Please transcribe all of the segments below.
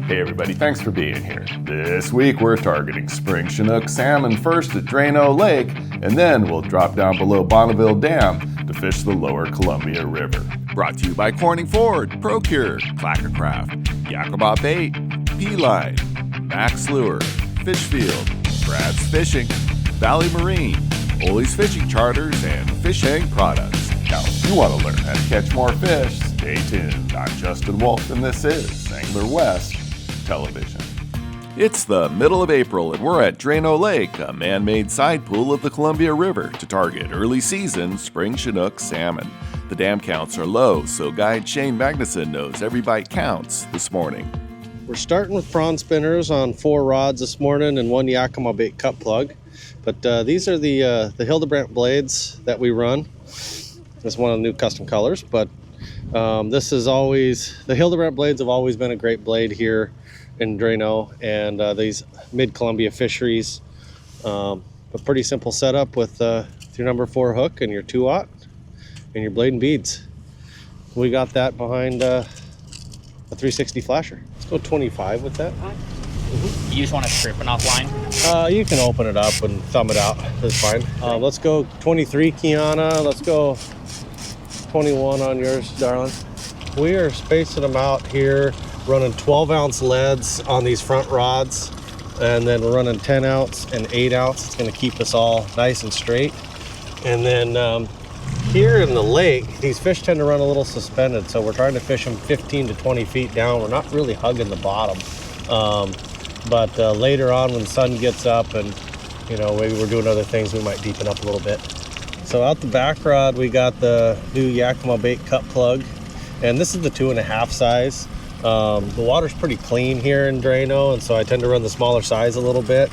Hey everybody, thanks for being here. This week we're targeting Spring Chinook Salmon first at Drano Lake, and then we'll drop down below Bonneville Dam to fish the lower Columbia River. Brought to you by Corning Ford, Procure, Clackercraft, Yakima Bait, P-Line, Max Lure, Fishfield, Brad's Fishing, Valley Marine, Ole's Fishing Charters, and Fish Hang Products. Now, if you want to learn how to catch more fish, stay tuned. I'm Justin Wolf, and this is Angler West Television. It's the middle of April, and we're at Drano Lake, a man-made side pool of the Columbia River, to target early season Spring Chinook salmon. The dam counts are low, so guide Shane Magnuson knows every bite counts this morning. We're starting with prawn spinners on 4 rods this morning and 1 Yakima bait cut plug. But these are the Hildebrandt blades that we run. It's one of the new custom colors, but this is always, the Hildebrandt blades have always been a great blade here in Drano, and these mid-Columbia fisheries. A pretty simple setup with your number 4 hook and your 2-aught and your blade and beads. We got that behind a 360 flasher. Let's go 25 with that. You just want to strip it offline? You can open it up and thumb it out. That's fine. Let's go 23, Kiana. Let's go 21 on yours, darling. We are spacing them out here, running 12-ounce leads on these front rods, and then we're running 10-ounce and 8-ounce. It's going to keep us all nice and straight. And then here in the lake, these fish tend to run a little suspended, so we're trying to fish them 15 to 20 feet down. We're not really hugging the bottom. But later on when the sun gets up and, you know, maybe we're doing other things, we might deepen up a little bit. So out the back rod, we got the new Yakima bait cut plug, and this is the 2.5 size. The water's pretty clean here in Drano, and so I tend to run the smaller size a little bit.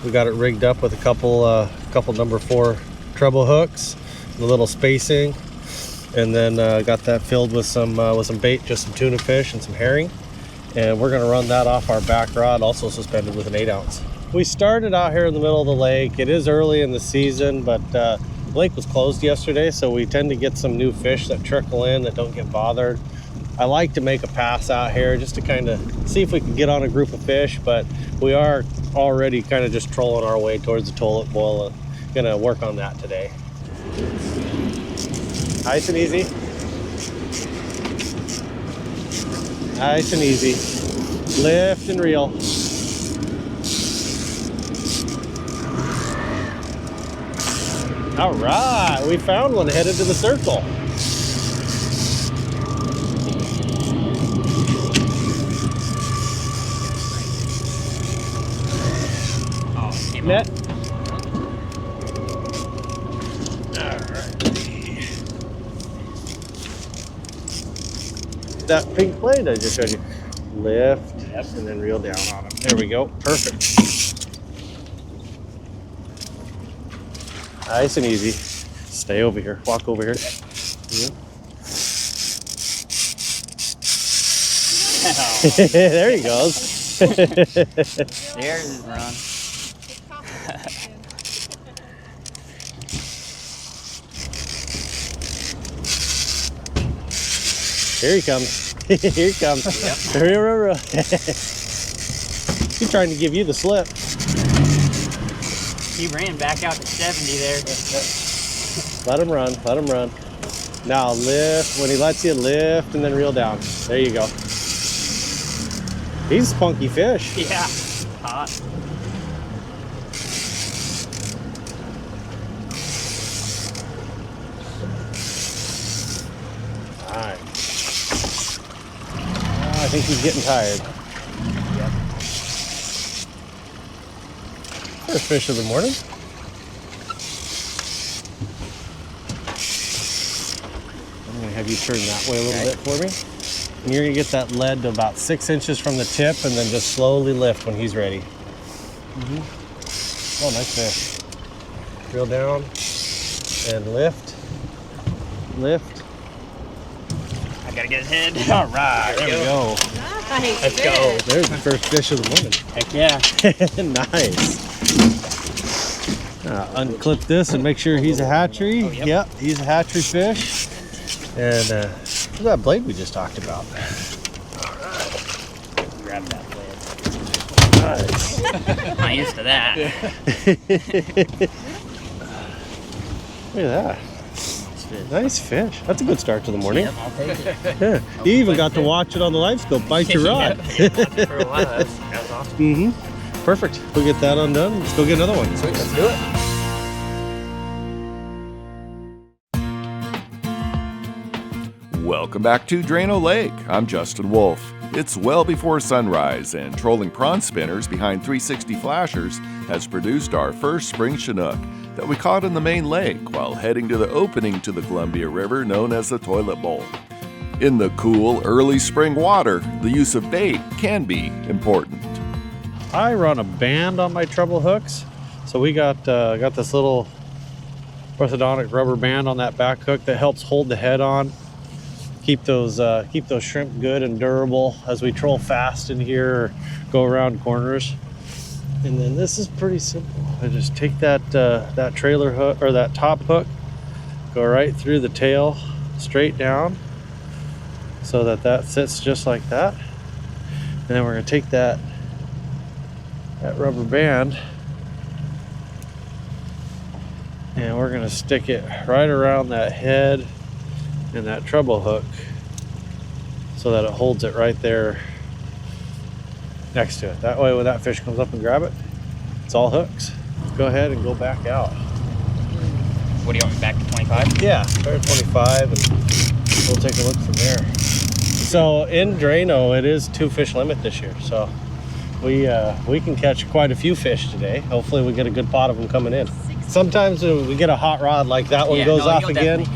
We got it rigged up with a couple number 4 treble hooks, a little spacing, and then got that filled with some bait, just some tuna fish and some herring. And we're going to run that off our back rod, also suspended with an 8-ounce. We started out here in the middle of the lake. It is early in the season, but the lake was closed yesterday, so we tend to get some new fish that trickle in that don't get bothered. I like to make a pass out here just to kind of see if we can get on a group of fish, but we are already kind of just trolling our way towards the toilet bowl. Going to work on that today. Nice and easy. Nice and easy. Lift and reel. All right, we found one headed to the circle. Oh, Net. That pink blade I just showed you. Lift, and then reel down on them. There we go. Perfect. Nice and easy. Stay over here. Walk over here. Yeah. There he goes. There's his run. Here he comes. Here he comes. Yep. He's trying to give you the slip. He ran back out to 70 there. Let him run. Let him run. Now lift. When he lets you, lift and then reel down. There you go. He's a spunky fish. Yeah. Hot. All right. I think he's getting tired. Yep. First fish of the morning. I'm going to have you turn that way a little bit for me. And you're going to get that lead to about 6 inches from the tip and then just slowly lift when he's ready. Oh, nice fish. Reel down and lift. Lift. I gotta get his head. All right, there we go. Nice. Let's go. There's the first fish of the morning. Heck yeah. Nice. Unclip this and make sure he's a hatchery. Oh, yep. Yep, he's a hatchery fish. And look at that blade we just talked about. grab that blade. Nice. Not used to that. Look at that. Nice fish. That's a good start to the morning. Yep, I'll take it. Yeah. You even got to watch it on the live scope. Bite your rod. Yeah, for a while. That was awesome. Mm-hmm. Perfect. We'll get that undone. Let's go get another one. Sweet, let's do it. Welcome back to Drano Lake. I'm Justin Wolf. It's well before sunrise, and trolling prawn spinners behind 360 flashers has produced our first spring Chinook that we caught in the main lake while heading to the opening to the Columbia River known as the Toilet Bowl. In the cool, early spring water, the use of bait can be important. I run a band on my treble hooks. So we got this little orthodontic rubber band on that back hook that helps hold the head on. Keep those shrimp good and durable as we troll fast in here or go around corners. And then this is pretty simple. I just take that trailer hook or that top hook, go right through the tail, straight down, so that sits just like that. And then we're gonna take that rubber band and we're gonna stick it right around that head and that treble hook so that it holds it right there next to it. That way when that fish comes up and grab it, it's all hooks. Go ahead and go back out. What do you want me back to 25? Yeah, start at 25 and we'll take a look from there. So in Drano, it is 2 fish limit this year. So we can catch quite a few fish today. Hopefully we get a good pot of them coming in. Sometimes we get a hot rod like that one goes off again,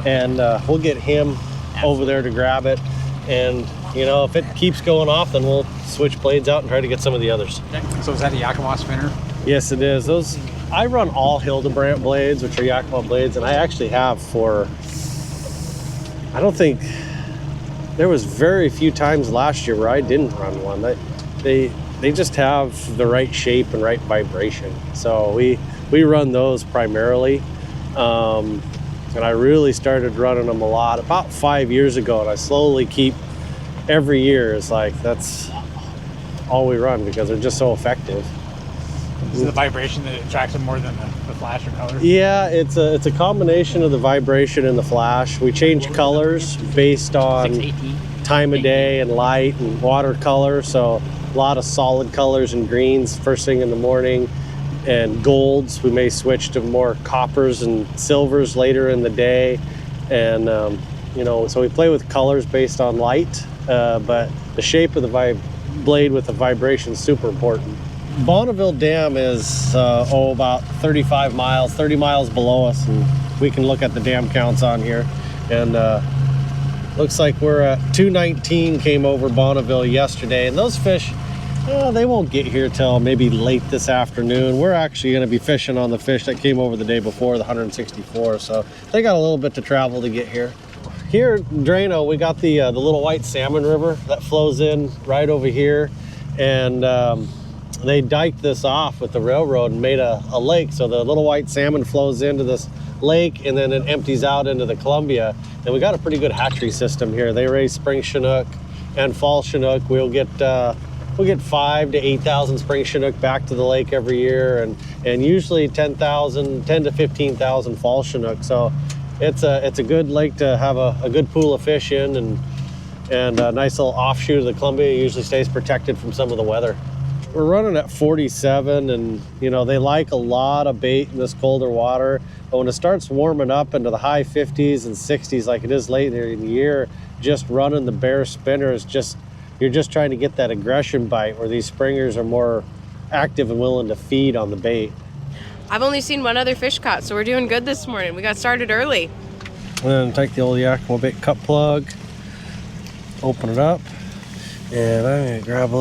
and we'll get him over there to grab it. And you know, if it keeps going off, then we'll switch blades out and try to get some of the others. So is that a Yakima spinner? Yes, it is. Those I run all Hildebrandt blades, which are Yakima blades, and I actually have for. I don't think there was very few times last year where I didn't run one. They just have the right shape and right vibration. So we run those primarily. And I really started running them a lot about 5 years ago, and I slowly keep every year. It's like that's all we run because they're just so effective. Is it the vibration that attracts them more than the flash or color? Yeah, it's a combination of the vibration and the flash. We change colors based on time of day and light and watercolor. So a lot of solid colors and greens first thing in the morning, and golds. We may switch to more coppers and silvers later in the day. And you know, so we play with colors based on light, but the shape of the blade with the vibration is super important. Bonneville Dam is about 30 miles below us, and we can look at the dam counts on here. And looks like we're at 219 came over Bonneville yesterday, and those fish, they won't get here till maybe late this afternoon. We're actually going to be fishing on the fish that came over the day before, the 164, so they got a little bit to travel to get here. Here in Drano, we got the little white salmon river that flows in right over here, and they diked this off with the railroad and made a lake. So the little white salmon flows into this lake and then it empties out into the Columbia. And we got a pretty good hatchery system here. They raise spring Chinook and fall Chinook. We'll get 5,000 to 8,000 spring Chinook back to the lake every year, and usually 10 to 15,000 fall Chinook. So it's a good lake to have a good pool of fish in, and a nice little offshoot of the Columbia. It usually stays protected from some of the weather. We're running at 47, and you know, they like a lot of bait in this colder water, but when it starts warming up into the high 50s and 60s like it is later in the year, just running the bare spinner is you're just trying to get that aggression bite where these springers are more active and willing to feed on the bait. I've only seen one other fish caught, so we're doing good this morning. We got started early. And then take the old Yakima bait cut plug, open it up, and I'm gonna grab a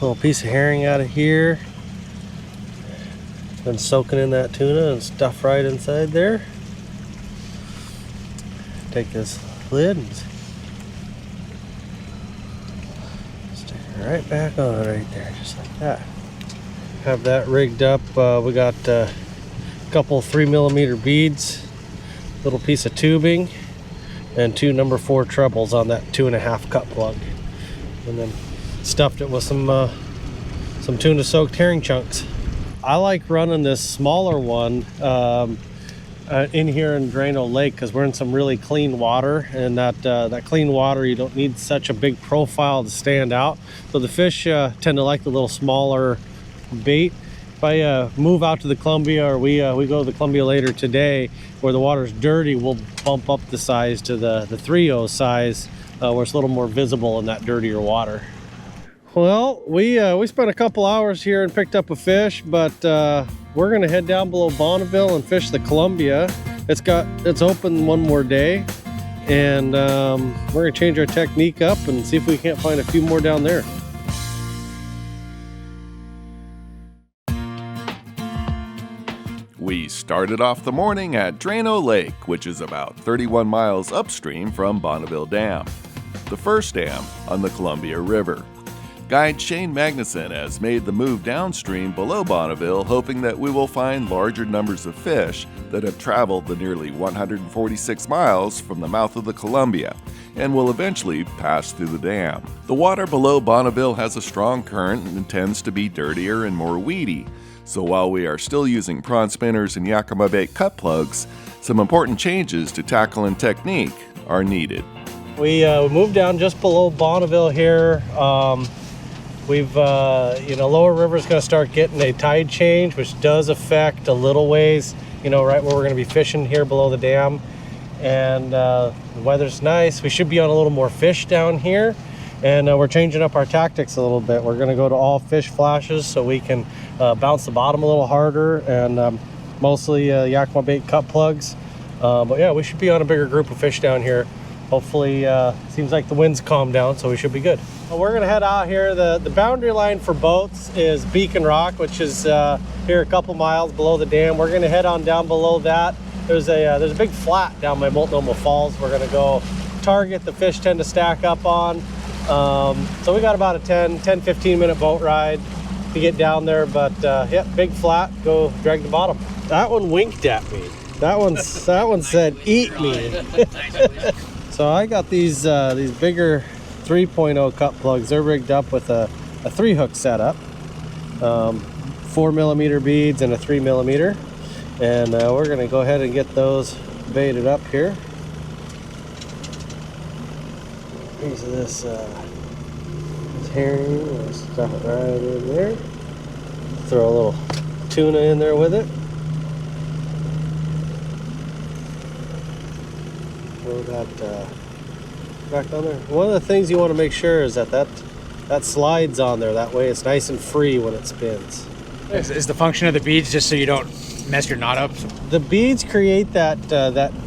little piece of herring out of here. Been soaking in that tuna and stuff right inside there. Take this lid and stick it right back on right there, just like that. Have that rigged up. We got a couple 3mm beads, little piece of tubing, and 2 number 4 trebles on that 2.5 cut plug. And then stuffed it with some tuna soaked herring chunks. I like running this smaller one in here in Drano Lake because we're in some really clean water, and that clean water, you don't need such a big profile to stand out. So the fish tend to like the little smaller bait. If I move out to the Columbia, or we go to the Columbia later today where the water's dirty, we'll bump up the size to the 3.0 size where it's a little more visible in that dirtier water. Well, we spent a couple hours here and picked up a fish, but we're gonna head down below Bonneville and fish the Columbia. It's open one more day, and we're gonna change our technique up and see if we can't find a few more down there. We started off the morning at Drano Lake, which is about 31 miles upstream from Bonneville Dam, the first dam on the Columbia River. Guide Shane Magnuson has made the move downstream below Bonneville, hoping that we will find larger numbers of fish that have traveled the nearly 146 miles from the mouth of the Columbia and will eventually pass through the dam. The water below Bonneville has a strong current and tends to be dirtier and more weedy. So while we are still using prawn spinners and Yakima bait cut plugs, some important changes to tackle and technique are needed. We moved down just below Bonneville here. We've, lower river is going to start getting a tide change, which does affect a little ways, right where we're going to be fishing here below the dam. And the weather's nice. We should be on a little more fish down here. And we're changing up our tactics a little bit. We're going to go to all fish flashes so we can bounce the bottom a little harder, and mostly Yakima bait cut plugs. But yeah, we should be on a bigger group of fish down here. Hopefully, seems like the wind's calmed down, so we should be good. Well, we're gonna head out here. The boundary line for boats is Beacon Rock, which is here a couple miles below the dam. We're gonna head on down below that. There's a big flat down by Multnomah Falls. We're gonna go target the fish tend to stack up on. So we got about a 10-15 minute boat ride to get down there, but yeah, big flat, go drag the bottom. That one winked at me. That one said, "Eat me." So I got these bigger 3.0 cut plugs. They're rigged up with a 3-hook setup, 4mm beads and a 3mm, and we're gonna go ahead and get those baited up here. Piece of this herring, we'll stuff it right in there. Throw a little tuna in there with it. Throw that back on there. One of the things you want to make sure is that slides on there. That way it's nice and free when it spins. Is the function of the beads just so you don't mess your knot up? The beads create that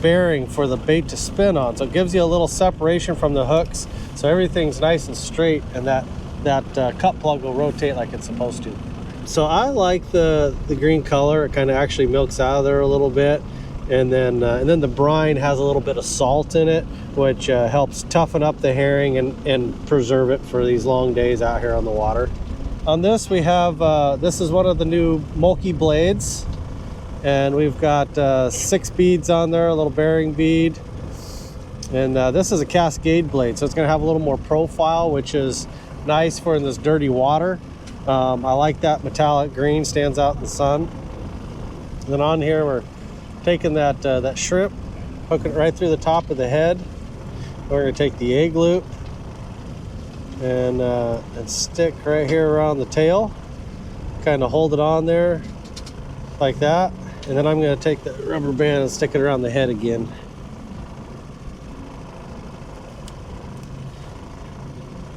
bearing for the bait to spin on, so it gives you a little separation from the hooks, so everything's nice and straight, and that cut plug will rotate like it's supposed to. So I like the green color. It kind of actually milks out of there a little bit. And then the brine has a little bit of salt in it, which helps toughen up the herring and preserve it for these long days out here on the water. On this we have, this is one of the new Mulkey blades, and we've got 6 beads on there, a little bearing bead. And this is a Cascade blade, so it's gonna have a little more profile, which is nice for in this dirty water. I like that metallic green, stands out in the sun. And then on here we're taking that shrimp, hooking it right through the top of the head. We're going to take the egg loop and stick right here around the tail, kind of hold it on there like that, and then I'm going to take the rubber band and stick it around the head again.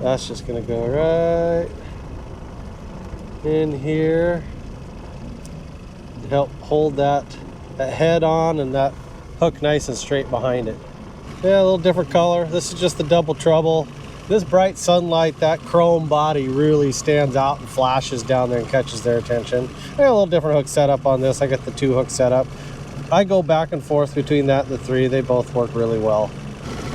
That's just going to go right in here to help hold that head on and that hook nice and straight behind it. Yeah, a little different color. This is just the double trouble. This bright sunlight, that chrome body really stands out and flashes down there and catches their attention. I got a little different hook setup on this. I got the 2-hook setup. I go back and forth between that and the 3. They both work really well.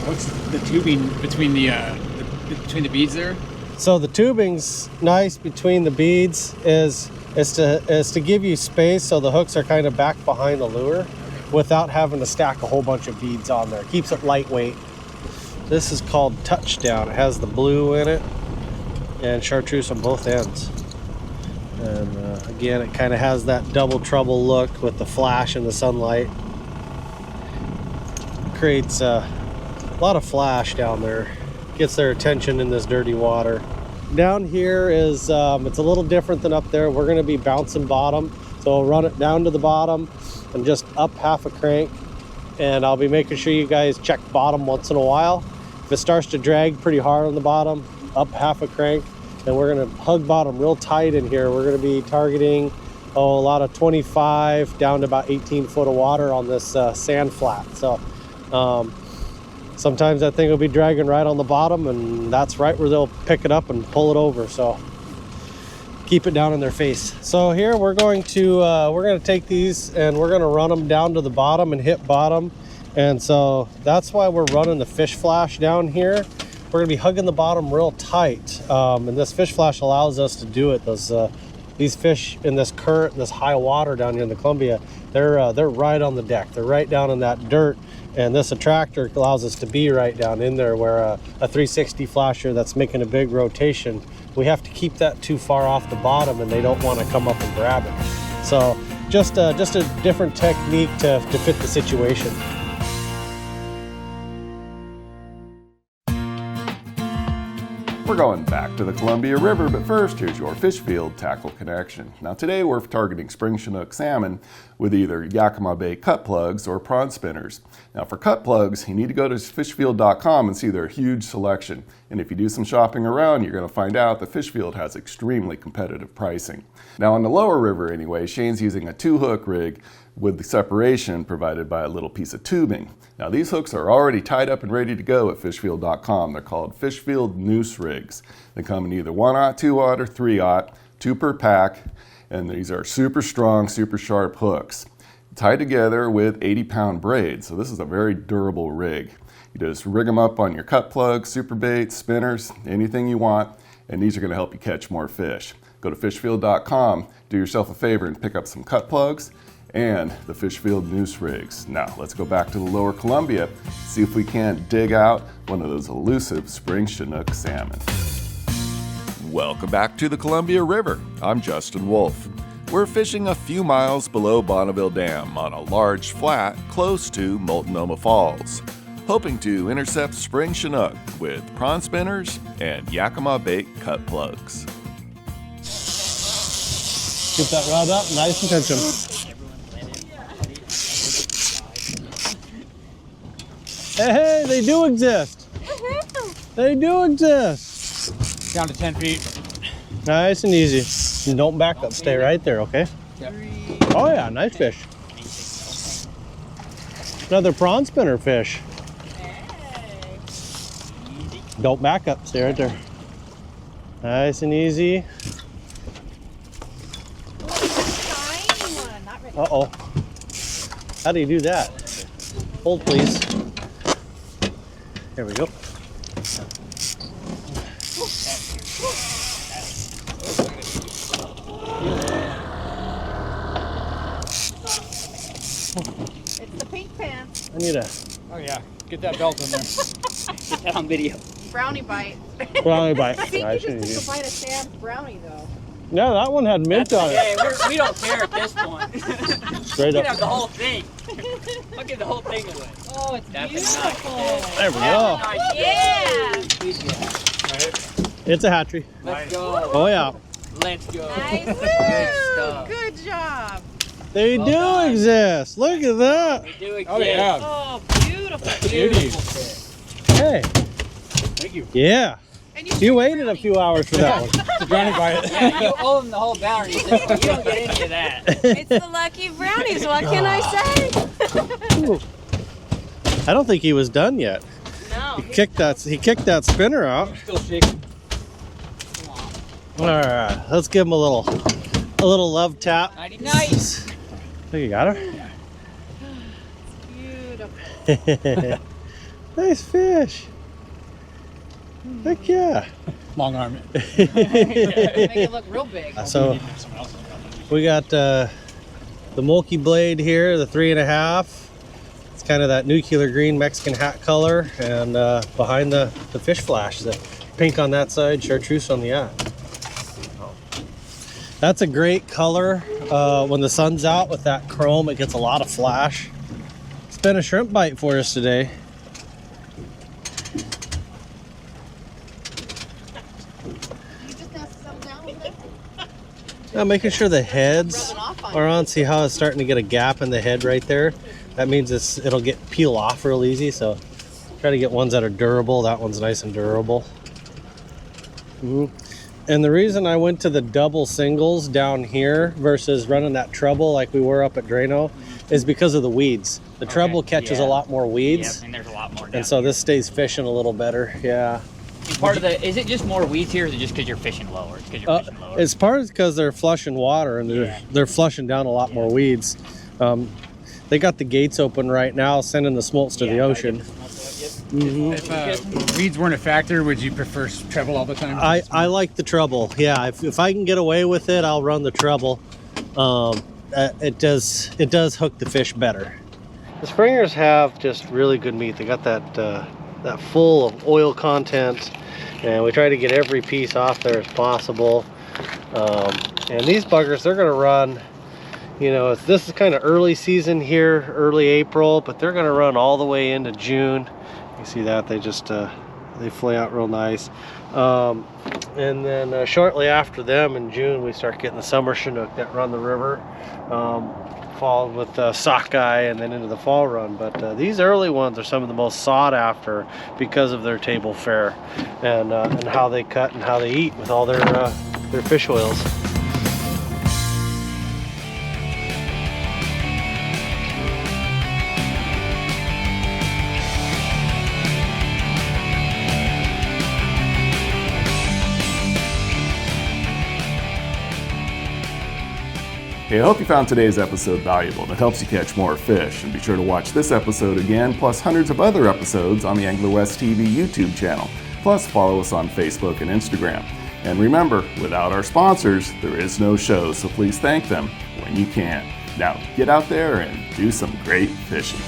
What's the tubing between the beads there? So the tubing's nice between the beads is to give you space so the hooks are kind of back behind the lure without having to stack a whole bunch of beads on there. It keeps it lightweight. This is called Touchdown. It has the blue in it. and chartreuse on both ends. And again, it kind of has that double trouble look with the flash and the sunlight. Creates a lot of flash down there. Gets their attention in this dirty water. Down here is, it's a little different than up there. We're gonna be bouncing bottom. So I'll run it down to the bottom and just up half a crank. And I'll be making sure you guys check bottom once in a while. If it starts to drag pretty hard on the bottom, up half a crank. And we're gonna hug bottom real tight in here. We're gonna be targeting a lot of 25 down to about 18 foot of water on this sand flat. So sometimes that thing will be dragging right on the bottom, and that's right where they'll pick it up and pull it over. So keep it down in their face. So here we're going to take these and we're going to run them down to the bottom and hit bottom. And so that's why we're running the fish flash down here. We're going to be hugging the bottom real tight, and this fish flash allows us to do it. These fish in this current, this high water down here in the Columbia, they're right on the deck. They're right down in that dirt. And this attractor allows us to be right down in there, where a 360 flasher that's making a big rotation, we have to keep that too far off the bottom and they don't want to come up and grab it. So just a different technique to fit the situation. We're going back to the Columbia River, but first, here's your fish field tackle connection. Now today we're targeting spring Chinook salmon with either Yakima Bay cut plugs or prawn spinners. Now for cut plugs, you need to go to fishfield.com and see their huge selection. And if you do some shopping around, you're going to find out that Fishfield has extremely competitive pricing. Now on the lower river anyway, Shane's using a 2-hook rig with the separation provided by a little piece of tubing. Now these hooks are already tied up and ready to go at fishfield.com. They're called Fishfield noose rigs. They come in either 1/0, 2/0, or 3/0, 2 per pack, and these are super strong, super sharp hooks tied together with 80-pound braids. So this is a very durable rig. You just rig them up on your cut plugs, super baits, spinners, anything you want, and these are going to help you catch more fish. Go to fishfield.com, do yourself a favor and pick up some cut plugs and the Fishfield noose rigs. Now let's go back to the lower Columbia, see if we can't dig out one of those elusive spring Chinook salmon. Welcome back to the Columbia River. I'm Justin Wolf. We're fishing a few miles below Bonneville Dam on a large flat close to Multnomah Falls, hoping to intercept spring Chinook with prawn spinners and Yakima bait cut plugs. Keep that rod up, nice and tension. Hey, they do exist. They do exist. Down to 10 feet. Nice and easy. And don't back up. Stay right there, okay? Yep. Oh yeah, nice fish. Another prawn spinner fish. Don't back up. Stay right there. Nice and easy. Uh-oh. How do you do that? Hold, please. There we go. It's the pink pants. I need a Oh yeah, get that belt in there. Get that on video. Brownie bite. brownie bite. I think Nice you and just easy. took a bite of Sam's brownie though. Yeah, that one had mint on it. Hey, we don't care at this point. Straight You up. can have the whole thing. I'll give the whole thing away. Oh, it's That's beautiful. nice. There we go. Nice. Yeah. It's a hatchery. Let's go. Oh yeah. Let's go. Nice. Good stuff. Good job. They Well do done. exist. Look at that. We do exist. Oh yeah. Oh, beautiful. Beautiful fish. Hey. Thank you. Yeah. And You waited a few hours for that one. It's a brownie bite. Yeah, you owe them the whole bounty. You don't get any of that. It's the lucky brownies. What can I say? I don't think he was done yet. No. He kicked that spinner out. Still shaking. All right, let's give him a little love tap. Nice. Think you got her? Beautiful. Nice fish. Heck yeah. Long arm. Make it look real big. So we got the Mulkey blade here, the 3.5. It's kind of that nuclear green Mexican hat color, and behind the fish flash, the pink on that side, chartreuse on the other. That's a great color. When the sun's out with that chrome, it gets a lot of flash. It's been a shrimp bite for us today. Now making sure the heads are on. See how it's starting to get a gap in the head right there? That means it'll peel off real easy. So try to get ones that are durable. That one's nice and durable. And the reason I went to the double singles down here versus running that treble like we were up at Drano is because of the weeds. The treble catches a lot more weeds. Yep, and there's a lot more down And so here. this stays fishing a little better. Yeah. And part of is it just more weeds here, or is it just because you're fishing lower? It's because you're fishing lower. It's part because they're flushing water and they're flushing down a lot more weeds. They got the gates open right now, sending the smolts to the ocean. If weeds weren't a factor, would you prefer treble all the time? I like the treble. Yeah, if I can get away with it, I'll run the treble. It does hook the fish better. The springers have just really good meat. They got that full of oil content, and we try to get every piece off there as possible. And these buggers, they're gonna run, you know, this is kind of early season here, early April, but they're gonna run all the way into June. You see that they just they flay out real nice. And then shortly after them in June, we start getting the summer Chinook that run the river, followed with sockeye, and then into the fall run. But these early ones are some of the most sought after because of their table fare and how they cut and how they eat with all their fish oils. Hey, I hope you found today's episode valuable and it helps you catch more fish. And be sure to watch this episode again, plus hundreds of other episodes on the Angler West TV YouTube channel. Plus, follow us on Facebook and Instagram. And remember, without our sponsors, there is no show, so please thank them when you can. Now, get out there and do some great fishing.